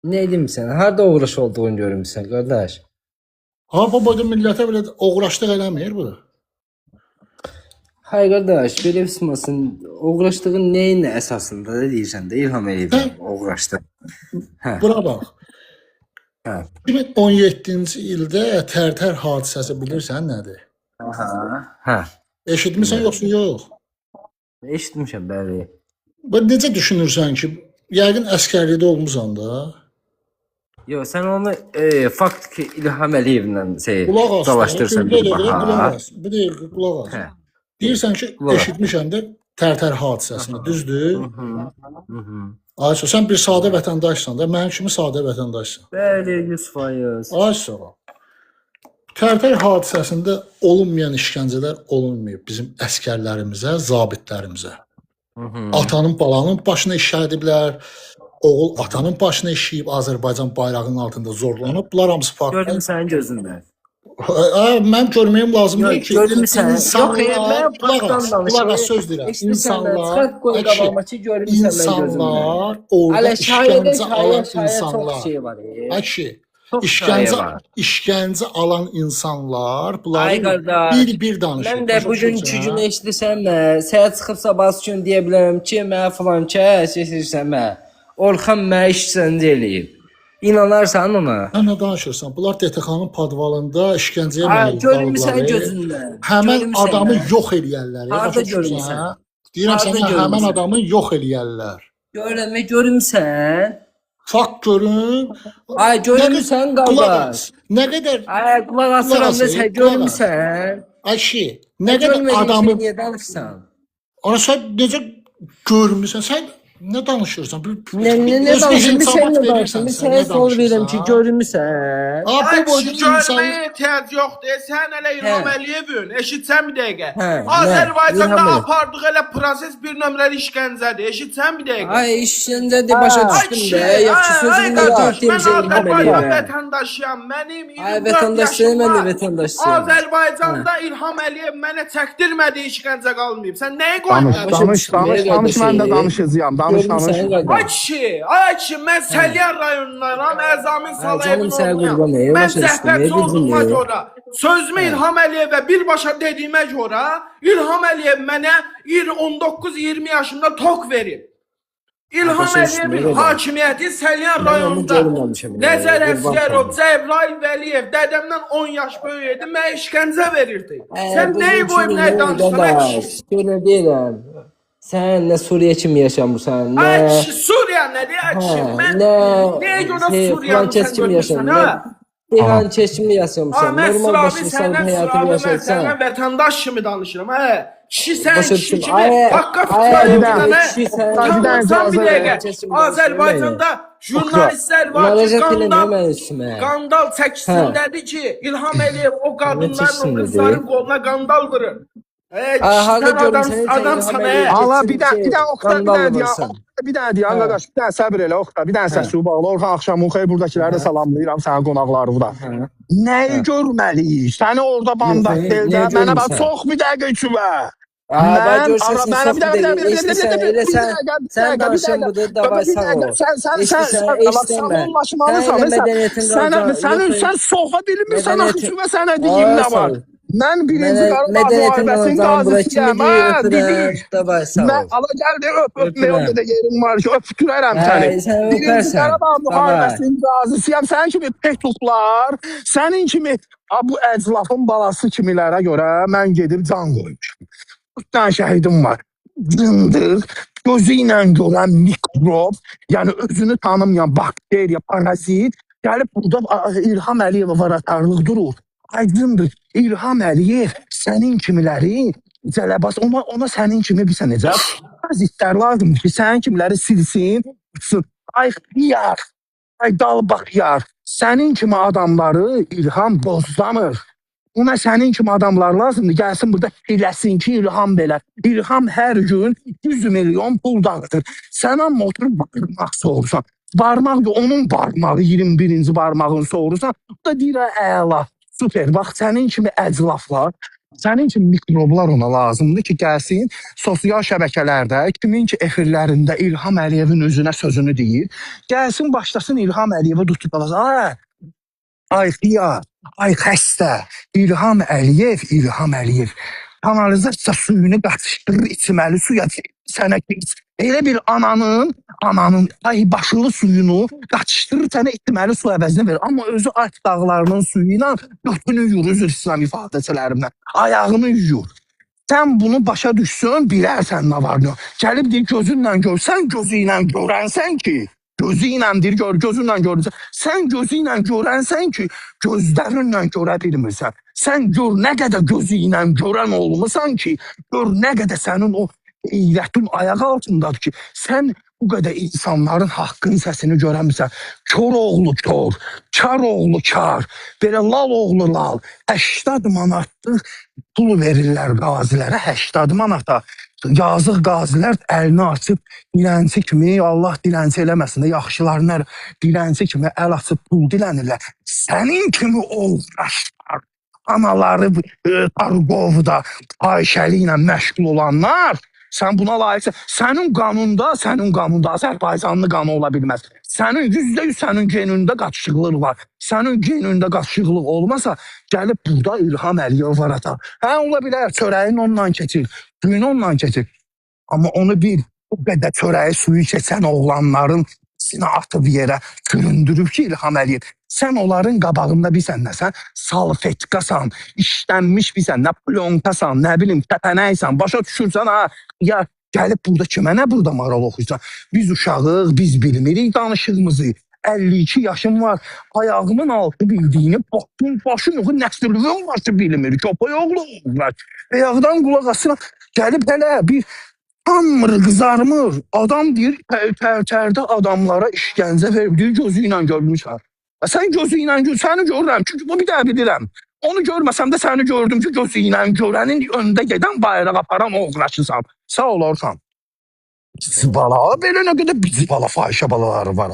Neydim sen? Harda uğraş olduğunu görmüşsən kardeş.
Ha, bu boyda millətə belə uğraşlıq eləmir bu.
Hayır kardeş, böyle bilməsin. Uğraşdığın neyin əsasında da deyirsən də İlham Əliyevin uğraşdı.
Bura bax.
Hə.
2017-ci ildə Tərtər hadisəsi bilirsən nədir?
Hə.
Eşitmisən yoxsa yox?
Eşitmişəm bəli.
Bu necə düşünürsən ki, yəqin əskərlikdə olmusan da?
Yo sen onu fakt ki İlham Əliyevlə
Qulaq as.
dalaşdırırsan.
Qulaq as. Bu deyil, qulaq as.
Hə.
Deyirsən ki, eşitmişəm də Tərtər hadisəsini, düzdür? Ayşə, sən bir sadə vətəndaşsan da, mənim kimi sadə vətəndaşsan.
Bəli, 100%.
Ayşə, Tərtər hadisəsində olunmayan işgəncələr olunmayıb bizim əskərlərimizə, zabitlərimizə. Atanın, balanın başına işlədiblər, oğul atanın başına işləyib, Azərbaycan bayrağının altında zorlanıb. Bunlar hamısı farklı.
Gördüm sənin gözündə.
Mən görməyim lazım deyil ki,
insanlar,
qulaq as, söz deyirəm, insanlar orada işgəncə alan insanlar, işgəncə alan insanlar, bunları bir danışır.
Mən də bugünkü gün eşidirsən mə, səhər çıxıb sabahsı gün deyə bilərəm ki, mənə filan kəs eşidirsən mə, Orxan mə işgəncə eləyib. İnanarsan ona.
Sən nə danışırsan? Bunlar DTX-nın podvalında işgəncəyə məruz
Görmüsən gözündən.
Həmən adamı yox eləyərlər.
Harada görmüsən?
Deyirəm sənə, həmən adamı yox eləyərlər.
Görmüsən?
Fakt görün.
Ay görmüsən
Qulaq
qardaş.
as. Nə qədər
Ay qulaq asıram da sən
qulaq as.
görmüsən.
Ayşi, nə qədər
Görmediyin
adamı
şey niyə danışsan?
Ana sən necə görmüsən? Sən nə danışırsan?
Ne
Özünə
danışın? Bir
hecamat
sen ne
verirsən,
danışın? Bir
sən
sen
nə
sor verim
danışırsan?
ki görmüsən.
Ha,
Ay
bu boyda
kişi
insan...
görmeye ihtiyaç yoktur. Sen hele İlham
He.
Əliyev'ün. Eşitsen bir dakika.
He,
Azerbaycan'da
ne? İlham Əliyev.
apardığı hele proses bir nömrəli işgənzədir. Eşitsen bir dakika.
Ay işinde de başa
Ay
düştüm
kişi,
de. Yaxşı sözünü de
qardaş,
dört demişsin
mən
İlham
Azərbaycan
Əliyevə.
vətəndaşıyam. Mənim 24
Ay vətəndaş
yaşım
deyil, mən də
var.
vətəndaşıyam.
Azərbaycanda İlham Əliyev mənə çəkdirmədiyi işgəncə qalmayıb. Sən nəyi
Danış,
qoymusan?
danış, mən də danışacağam. Danış.
Görmüsən
Ay kişi, mən Səlyan rayonundanam, Əzamin Salayevin
canım, sən
oğluyam.
qurban ey,
Mən
başa düşdüm,
zəhmətçi
ey,
olduğuma
düzdür.
görə, sözümü İlham Əliyevə birbaşa dediyimə görə, İlham Əliyev mənə 19-20 yaşımda tok verib. İlham
Başa düşdüm,
Əliyevin
öyle de.
hakimiyyəti Səlyan
onu
rayonunda
görməmişəm,
Nəzər
qurban
Əsgərov,
olum.
Cəbrayıl Vəliyev dədəmdən 10 yaş böyük idi, mənə işgəncə verirdi. Sən
bu
nəyi qoyub nə danışdın? Ay kişi.
Öyle deyirəm. Sən nə Suriye kimi yaşamırsan, nə...
Ay kişi, Suriya nədir? Ay kişi, mən nəyə görə Suriyanı sən görmürsən, ha?
İran keçimi
Ha,
yaşamırsan,
mən
normal
sıravi
başlısan
səndən
həyatını
sıravi, mən
yaşayırsan.
səndən vətəndaş kimi danışıram, hə? Kişi sən
Başa
kişi
düşdüm.
kimi
Ay,
haqqa
ay,
tutulan
kişi sən-
tanımırsan bir
icazə ver.
dəqiqə. Azərbaycanda jurnalistlər var ki,
Müraciət eləmə
qandal,
mən üstümə.
qandal çəkisindədir ki, İlham Əliyev o qadınların, o
çəkisindədir?
qızların qoluna qandal vurur.
Ay, harda görmüsən,
adamsan,
İlham Əliyev?
hə?
Allah bir dənə
Geçin ki,
Oktay, bir
qandal
dənə deyən,
vurursan.
bir dənə deyən qardaş, bir dənə səbr elə Oktay, bir dənə səsi bağlı. Orxan axşamın xeyir, buradakiləri də salamlayıram, sənin qonaqları da. Nəyi görməliyik? Səni orada bandat
Yox,
deyil də,
nəyi
mənə bax
görmüsən?
çox bir dəqiqə içmə.
Bax görsən sən çox deyil, eşitsən, elə sən danışın budur, davay sağ ol.
Sən
Eşitsən,
olmaşmalısan.
sən mədəniyyətin
Sən soxa bilmirsən,
Mədəniyyətin-
axı kimə sənə deyim nə var? Mən birinci Qarabağ
Mədəniyyətin
müharibəsinin
qazanı bura kimi
qazisiyəm,
deyir,
hə, bilir.
davay sağ
Mən
ol.
ala gəldi öpmə
Öpürəm.
o qədər yerim var ki, öptürərəm
Hə,
səni.
sən
Birinci
öpərsən.
Qarabağ
Davay.
müharibəsinin qazisiyəm. Sənin kimi petuplar, sənin kimi bu əclafın balası kimilərə görə mən gedib can qoymuşam. 4 dənə şəhidim var. Cındır, gözü ilə görən mikrob, yəni özünü tanımayan bakteriya, parazit, gəlib burada İlham Əliyevə varatarlıq durur. Aydındır, İlham Əliyev sənin kimiləri cələbas, ona sənin kimi bilsən necə? Parazitlər lazımdır ki, sənin kimiləri silsin, uçsun. Ay xiyar, ay dalbaqyar, sənin kimi adamları İlham bozlamır. Ona sənin kimi adamlar lazımdır, gəlsin burada eləsin ki, İlham belə. İlham hər gün 100 milyon pul dağıtır. Sən amma oturub barmaq soğursan. Barmaq da onun barmağı, 21-ci barmağını soğursan. O da deyir, əla, super. Bax, sənin kimi əclaflar, sənin kimi mikroblar ona lazımdır ki, gəlsin sosial şəbəkələrdə, kimin ki efirlərində İlham Əliyevin özünə sözünü deyir. Gəlsin, başlasın İlham Əliyevə tutub alacaq. Ay xiyar, ay xəstə, İlham Əliyev, kanalizasiya suyunu qatışdırır içməli suya, sənə elə bir ananın ay başılı suyunu qatışdırır sənə içməli su əvəzinə verir. Amma özü Alp dağlarının suyu ilə götünü yuyur, üzr İslam ifadəçilərimdən, ayağını yuyur. Sən bunu başa düşsün, bilərsən nə var nə. Gəlib deyir, gözünlə görsən, gözü ilə görənsən ki, gözü ilə deyir, gözü ilə görürsən. Sən gözü ilə görənsən ki, gözlərinlə görə bilmirsən. Sən gör nə qədər gözü ilə görən olmusan ki, gör nə qədər sənin o eyrətin ayaq altındadır ki, sən bu qədər insanların haqqın səsini görəmirsən. Kör oğlu kör, kar oğlu kar, belə lal oğlu lal. 80 manatlıq pul verirlər qazilərə, 80 manata. Yazıq qazilər əlini açıb dilənçi kimi, Allah dilənçi eləməsin də, yaxşılarına dilənçi kimi əl açıb pul dilənirlər. Sənin kimi oğraşlar, anaları Targovda fahişəli ilə məşğul olanlar, sən buna layiqsən. Sənin qanunda Azərbaycanlı qanı ola bilməz. Sənin %100 sənin genində qaçışıqlıq var. Sənin genində qaçışıqlıq olmasa, gəlib burada İlham Əliyev var ata. Hə, ola bilər, çörəyin ondan keçir, suyun ondan keçir. Amma onu bil, o qədər çörəyi suyu keçən oğlanların sinə atıb yerə süründürüb ki, İlham Əliyev. Sən onların qabağında bilsən nə, sən salfetkasan, işlənmiş bilsən, nə plyonkasan, nə bilim, təpənəksən, başa düşürsən, ha, ya Gəlib burada kimə nə burada maral oxuyursan? Biz uşağıq, biz bilmirik danışığımızı. 52 yaşım var. Ayağımın altı bildiyini başım yoxu nəslivim varsa bilmir. Köpək oğlu olurlar. Ayaqdan qulaq asıram. Gəlib hələ bir tanmır, qızarmır. Adam deyir, tərdə adamlara işgəncə verib, deyir, gözü ilə görmüşəm. Sən gözü ilə gör, səni görürəm. Çünki bu bir də bilirəm. Onu görməsəm də səni gördüm ki, gözü ilə görənin önündə gedən bayraq aparan oğraşısan. Sağ ol Orxan. Bala, belə nə qədər bizi bala, fahişə balaları var.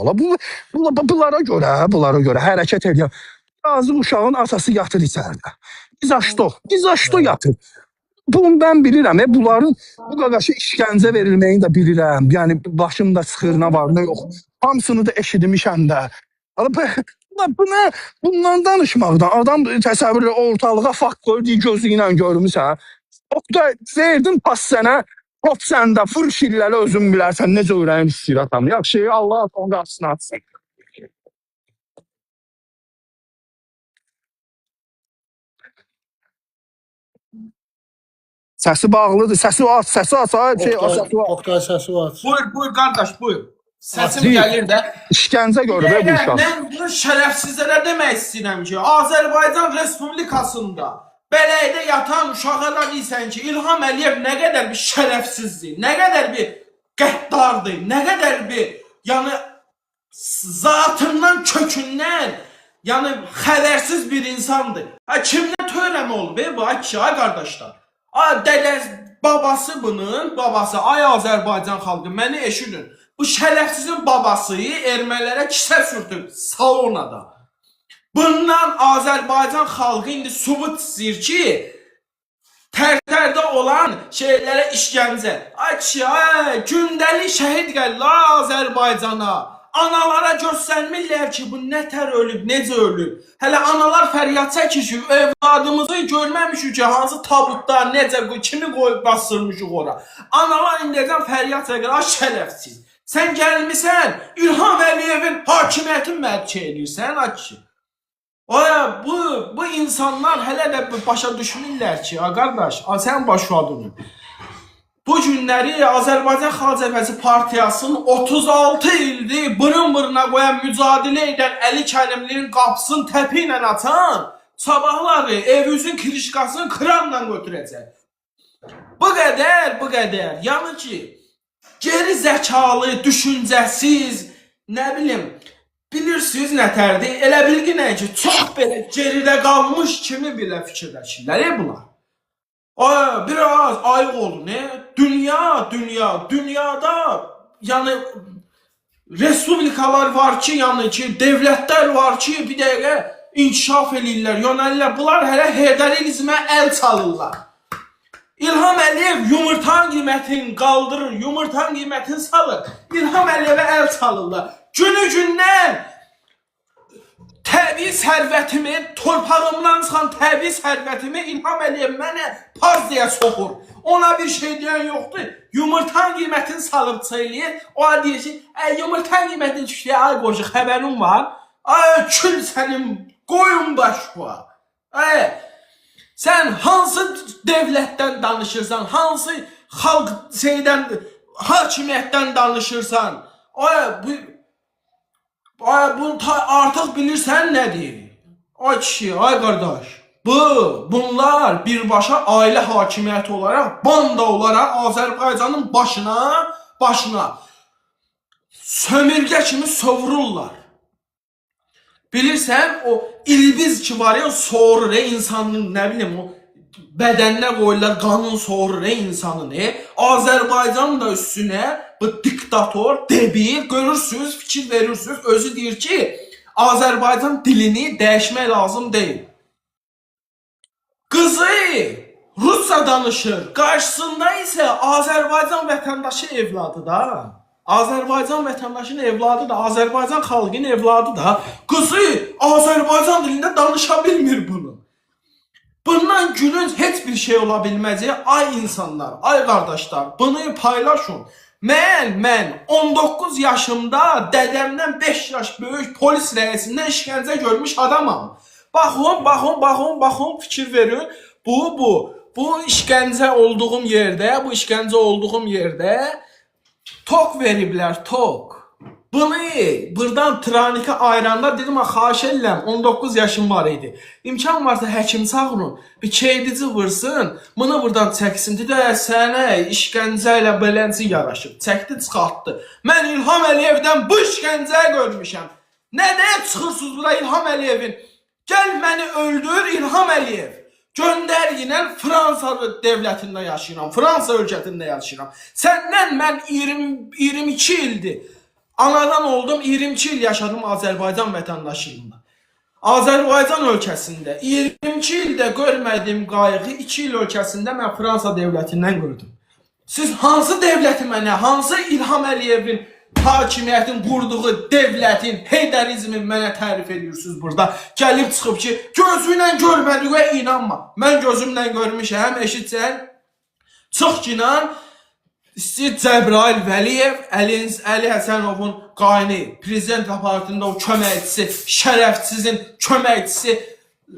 Bunlara görə hərəkət edirəm. Yazıq uşağın atası yatır içəridə. Biz açdıq yatır. Bunu ben bilirəm. Bunların bu qaqaşı işgəncə verilməyini də bilirəm. Yəni başımda sıxır, nə var, nə yox. Hamısını da eşitmişəm də. Bundan danışmaqdan adam təsəvvür ortalığa fakt qoyur, gözü ilə görmüsən. Da verdim pas sənə, hop səndə, fır şilləli özün bilərsən, necə ürəyin istəyir atam. Yaxşı, Allah onun qarşısına atsın. Səsi bağlıdır, səsi aç, səsi aç.
Oktay səsi var.
Buyur qardaş, buyur. Səsim gəlir də.
İşgəncə görür bu uşaq.
Mən bunu şərəfsizlərə demək istəyirəm ki, Azərbaycan Respublikasında beləydə yatan uşaqlara deyirsən ki, İlham Əliyev nə qədər bir şərəfsizdir, nə qədər bir qəddardır, nə qədər bir, yəni zatından, kökündən, yəni xəbərsiz bir insandır. Kimdən törəmə olub bu qardaşlar? Babası bunun, ay Azərbaycan xalqı, məni eşidin. Bu şərəfsizin babası ermənilərə kisə sürtüb saunada. Bundan Azərbaycan xalqı indi sübut istəyir ki, tərdə olan şeylərə işgəncə. Gündəlik şəhid gəlirlər Azərbaycana. Analara göstərmirlər ki, bu nətər ölüb, necə ölüb. Hələ analar fəryad çəkir ki, evladımızı görməmişik ki, hansı tabutda, necə, kimi qoyub basırmışıq ora. Analar indəcən fəryad çəkir, şərəfsiz. Sən gəlmişsən, İlham Əliyevin hakimiyyətini mərk edirsən, ki. Bu insanlar hələ də başa düşmürlər ki, qardaş, sən başladın. Bu günləri Azərbaycan Xalq Cəbhəsi Partiyasının 36 ildir bırın-bırına qoyan, mücadilə edən Əli Kərimlinin qapısını təpi ilə açan, sabahları evimizin kirişkasını kranla götürəcək. Bu qədər. Yəni ki, geri zəkalı, düşüncəsiz, nə bilim, bilirsiniz nətərdir? Elə bilgi nə ki, çox belə geridə qalmış kimi belə fikirləşirlər bunlar. Biraz ayıq olun. Dünyada yəni respublikalar var ki, yəni ki, devlətlər var ki, bir dəqiqə inkişaf edirlər, yönəlirlər. Bunlar hələ heydərizmə əl çalırlar. İlham Əliyev yumurtanın qiymətini qaldırır, yumurtanın qiymətini salır. İlham Əliyevə əl çalırlar. Günü-gündən təbii sərvətimi, torpağımdan çıxan təbii sərvətimi İlham Əliyev mənə paz deyə soxur. Ona bir şey deyən yoxdur. Yumurtanın qiymətini salıb çeyləyir. O deyir ki, yumurtanın qiymətini düşdüyə, ay qoca, xəbərin var. Kül sənin qoyun başqa. Sən hansı devlətdən danışırsan, hansı xalq hakimiyyətdən danışırsan. Bu artıq bilirsən nədir? Ay kişi, ay qardaş. Bunlar birbaşa ailə hakimiyyəti olaraq, banda olaraq Azərbaycanın başına sömürgə kimi sovururlar. Bilirsən, o ilbiz ki var ya, soğurur insanın, nə bilim, o bədəninə qoyurlar, qanın soğurur insanın. Azərbaycan da üstünə bu diktator, debil, görürsünüz, fikir verirsiniz, özü deyir ki, Azərbaycan dilini dəyişmək lazım deyil. Qızı Rusca danışır, qarşısında isə Azərbaycan vətəndaşı evladı da. Azərbaycan vətəndaşının evladı da, Azərbaycan xalqının evladı da. Qızı Azərbaycan dilində danışa bilmir bunu. Bundan gülünc heç bir şey ola bilməyəcək. Ay insanlar, ay qardaşlar, bunu paylaşın. Mən 19 yaşımda dədəmdən 5 yaş böyük polis rəisindən işgəncə görmüş adamam. Baxın, fikir verin. Bu bu işgəncə olduğum yerdə tok veriblər, tok. Bunu buradan Tranikə ayıranda dedim, xahiş edirəm, 19 yaşım var idi. İmkan varsa həkim çağırın, bir keydici vursun, bunu buradan çəksin. Dedi, sənə işgəncə ilə beləncə yaraşıb. Çəkdi, çıxartdı. Mən İlham Əliyevdən bu işgəncəyi görmüşəm. Nədən çıxırsınız bura İlham Əliyevin? Gəl məni öldür İlham Əliyev. Göndər yine Fransa devletinde yaşayıram, Fransa ölkəsində yaşayıram. Səndən mən 22 ildir. Anadan oldum, 22 il yaşadım Azərbaycan vətəndaşlığında. Azərbaycan ölkəsində 22 ildə görmədiyim qayğı 2 il ölkəsində mən Fransa devletindən gördüm. Siz hansı devleti mənə, hansı İlham Əliyevin hakimiyyətin qurduğu devlətin, heydarizmin mənə tərif edirsiniz burada. Gəlib çıxıb ki, gözünlə görmədiyə inanma. Mən gözümlə görmüşəm, eşitsən. Çıx ki, istəyir Cəbrayıl Vəliyev, Əli Həsənovun qayını, prezident aparatında o köməkçisi, şərəfsizin köməkçisi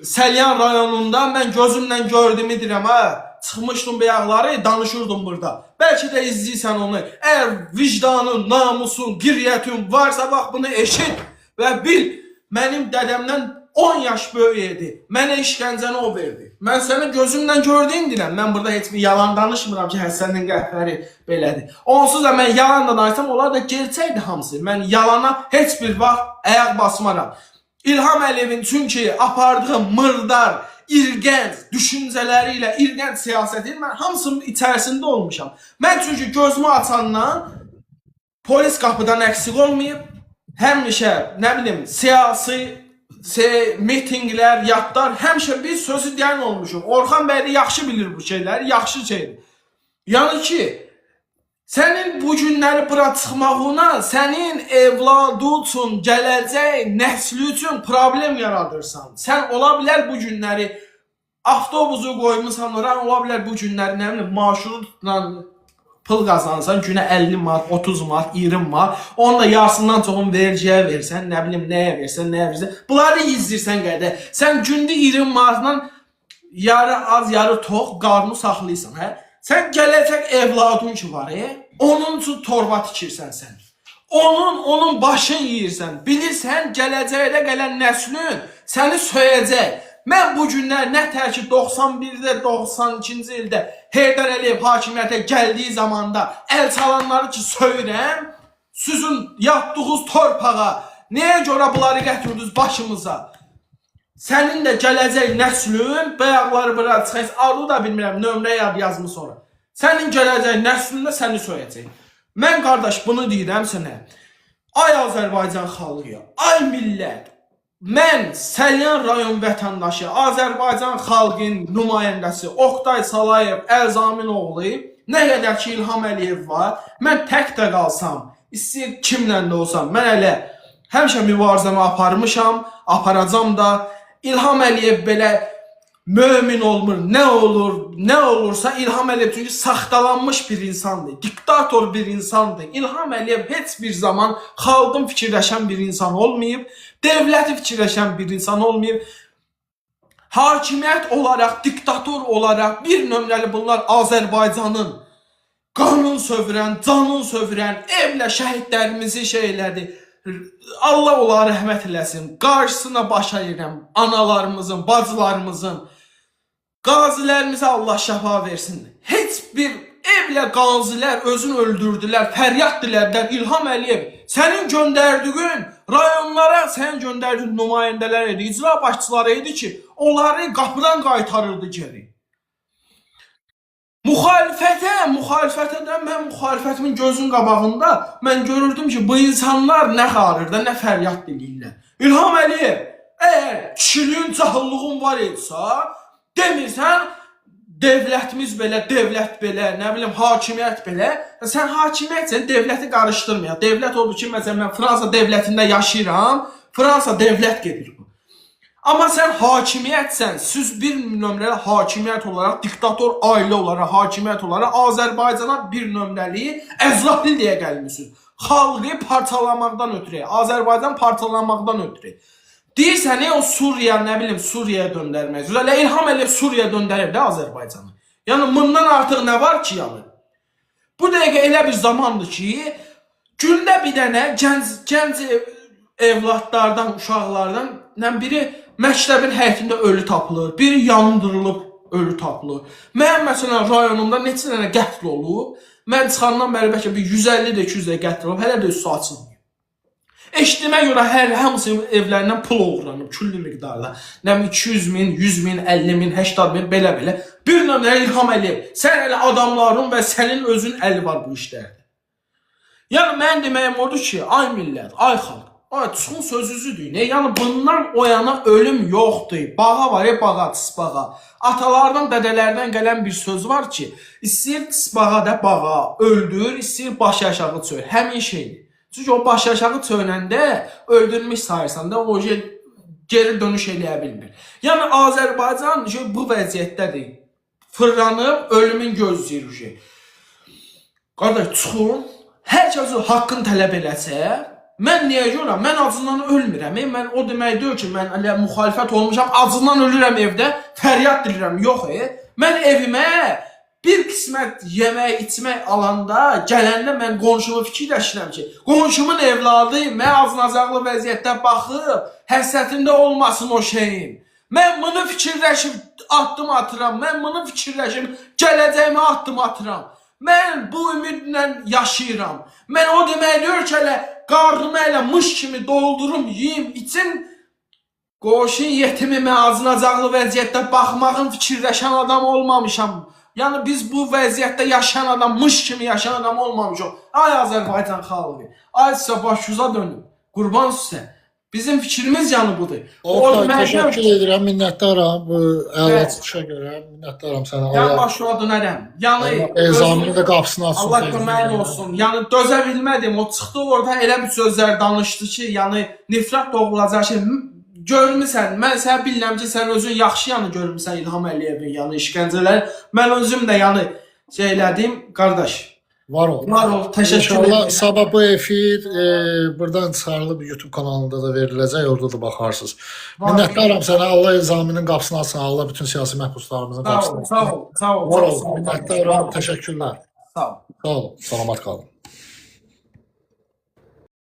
Səlyan rayonunda mən gözümlə gördüyümü deyirəm, ha. Çıxmışdım bəyaqları, danışırdım burada. Bəlkə də izləyirsən onu. Əgər vicdanın, namusun, qiriyyətin varsa, bax bunu eşit və bil, mənim dədəmdən 10 yaş böyüyedi. Mənə işgəncəni o verdi. Mən səni gözümlə gördüyüm deyirəm. Mən burada heç bir yalan danışmıram ki, Həsənin qəhbəri belədir. Onsuz da mən yalan da danışsam, onlar da gerçəkdir hamısı. Mən yalana heç bir vaxt ayaq basmaram. İlham Əliyevin çünki apardığı mırdar, irgənc düşüncəleriyle, irgənc siyaseti mən hamısının içərisində olmuşam. Mən çünki gözümü açandan polis qapıdan əksik olmayıb, həmişə, nə bilim, siyasi mitinglər, yadlar, həmişə bir sözü deyən olmuşum. Orxan bəy də yaxşı bilir bu şeyləri, yaxşı şeydir. Yəni ki, sənin bu günləri bura çıxmağına, sənin evladı üçün, gələcək nəsli üçün problem yaradırsan. Sən ola bilər bu günləri avtobusu qoymusan oraya, ola bilər bu günləri nə bilim marşrutla pul qazansan, günə 50 manat, 30 manat, 20 manat, onun da yarısından çoxun vergiyə versən, nə bilim nəyə versən. Bunları izləyirsən qədər. Sən gündə 20 manatla yarı az, yarı tox qarnını saxlayırsan, hə? Sən gələcək evladın ki var, onun üçün torba tikirsən sən. Onun başını yiyirsən. Bilirsən, gələcəkdə gələn nəslin səni söyəcək. Mən bu günlər nətər ki 91-də, 92-ci ildə Heydər Əliyev hakimiyyətə gəldiyi zamanda əl çalanları ki söyürəm, sizin yatdığınız torpağa, nəyə görə bunları gətirdiniz başımıza? Sənin də gələcək nəslin, bəyaqları bura çıxayız, adı da bilmirəm, nömrə yazımı sonra. Sənin gələcək nəslində səni söyəcək. Mən qardaş bunu deyirəm sənə. Ay Azərbaycan xalqı, ay millət, mən Səlyan rayon vətəndaşı, Azərbaycan xalqın nümayəndəsi Oqtay Salayev, Əlzamin oğlu, nə qədər ki İlham Əliyev var, mən tək də qalsam, istəyir kimlə də olsam, mən elə həmişə mübarizəmi aparmışam, aparacam da. İlham Əliyev belə mömin olmur, nə olursa İlham Əliyev çünki saxtalanmış bir insandır, diktator bir insandır. İlham Əliyev heç bir zaman xalqın fikirləşən bir insan olmayıb, devləti fikirləşən bir insan olmayıb. Hakimiyyət olaraq, diktator olaraq bir nömrəli bunlar Azərbaycanın qanun sövrən, canın sövrən, evlə şəhidlərimizi şeylədi. Allah onlara rəhmət eləsin. Qarşısına baş əyirəm analarımızın, bacılarımızın, qazilərimizə Allah şəfa versin. Heç bir evlə qazilər özünü öldürdülər, fəryad dilədilər. İlham Əliyev, sənin göndərdiyin rayonlara, sənin göndərdiyin nümayəndələr idi, icra başçıları idi ki, onları qapıdan qaytarırdı geri. Müxalifətə də mən müxalifətimin gözün qabağında mən görürdüm ki, bu insanlar nə xarır da, nə fəryad diləyirlər. İlham Əliyev, əgər kişiliyin cahıllığın var etsə, demirsən, devlətimiz belə, devlət belə, nə bilim, hakimiyyət belə, sən hakimiyyətsən, devləti qarışdırmaya. Devlət oldu ki, məsələn, mən Fransa devlətində yaşayıram, Fransa devlət gedir bu. Amma sən hakimiyyətsən, siz bir nömrəli hakimiyyət olaraq, diktator ailə olaraq, hakimiyyət olaraq Azərbaycana bir nömrəli əzrafil deyə gəlmişsiniz. Xalqı parçalamaqdan ötürü, Azərbaycan parçalanmaqdan ötürü. Deyirsən, o Suriya, nə bilim, Suriyaya döndərmək. İlham Əliyev Suriyaya döndərir də Azərbaycanı. Yəni bundan artıq nə var ki, yəni? Bu dəqiqə elə bir zamandır ki, gündə bir dənə gənc evladlardan, uşaqlardan biri məktəbin həyətində ölü tapılır, biri yandırılıb ölü tapılır. Mənim məsələn rayonumda neçə dənə qətl olub. Mən çıxandan bəri bəlkə bir 150-də 200-də qətl olub, hələ də üstü açılmıyor. Eşitdiyimə görə hamısı evlərindən pul oğurlanıb, küllü miqdarda. Nəm 200 min, 100 min, 50 min, 80 min, belə-belə. Bir nömrə İlham Əliyev, sən elə adamların və sənin özün əli var bu işlərdə. Yəni, mən deməyim odur ki, ay millət, ay xalq, ay çıxın sözünüzü deyin. Yəni, bundan o yana ölüm yoxdur. Bağa var, bağa, tisbağa. Atalardan, dədələrdən gələn bir söz var ki, istəyir tisbağa da bağa, öldür, istəyir başı aşağı çöl. Həmin şeydir. Çünki o başı aşağı çöləndə öldürmüş sayırsan da o geri dönüş eləyə bilmir. Yəni, Azərbaycan bu vəziyyətdədir. Fırlanıb, ölümün gözləyir. Qardaş, çıxın, hər kəs haqqını tələb eləsə, mən niyə görəm? Mən acından ölmürəm. Mən o demək deyil ki, mən müxalifət olmuşam, acından ölürəm evdə, fəryad dilirəm. Yox, mən evimə bir qismət yemək, içmək alanda, gələndə mən qonşumu fikirləşirəm ki, qonşumun evladı mən acınacaqlı vəziyyətdə baxıb, həsrətində olmasın o şeyin. Mən bunu fikirləşib addım atıram, mən bunu fikirləşib gələcəyimə addım atıram. Mən bu ümidlə yaşayıram. Mən o demək deyir ki, elə qarnımı elə mış kimi doldurum, yiyim, içim, qoşun yetimi mən acınacaqlı vəziyyətdə baxmağın fikirləşən adam olmamışam. Yəni biz bu vəziyyətdə yaşayan adam, mış kimi yaşayan adam olmamışıq. Ay Azərbaycan xalqı, ay sizə başınıza dönün, qurban sizə. Bizim fikrimiz yəni budur.
Oktay, təşəkkür edirəm, minnətdaram bu əla çıxışa görə, minnətdaram sənə.
Yəni başına dönərəm. Yəni
ezamını da qapısını açsın.
Allah köməyin olsun. Yəni dözə bilmədim. O çıxdı orada elə bir sözlər danışdı ki, yəni nifrət doğulacaq şey. Görmüsən, mən sənə bilirəm ki, sən özün yaxşı yanı görmüsən İlham Əliyevin yəni işgəncələri. Mən özüm də yəni şey elədim, qardaş.
Var ol.
Var ol, təşəkkür edirəm.
İnşallah sabah bu efir buradan çıxarılıb YouTube kanalında da veriləcək, orada da baxarsınız. Minnətdaram sənə, Allah ezaminin qapısını açsın, Allah bütün siyasi məhbuslarımızın qapısını açsın.
Sağ ol, sağ ol.
Var ol, minnətdaram, təşəkkürlər.
Sağ ol.
Sağ ol, salamat qalın.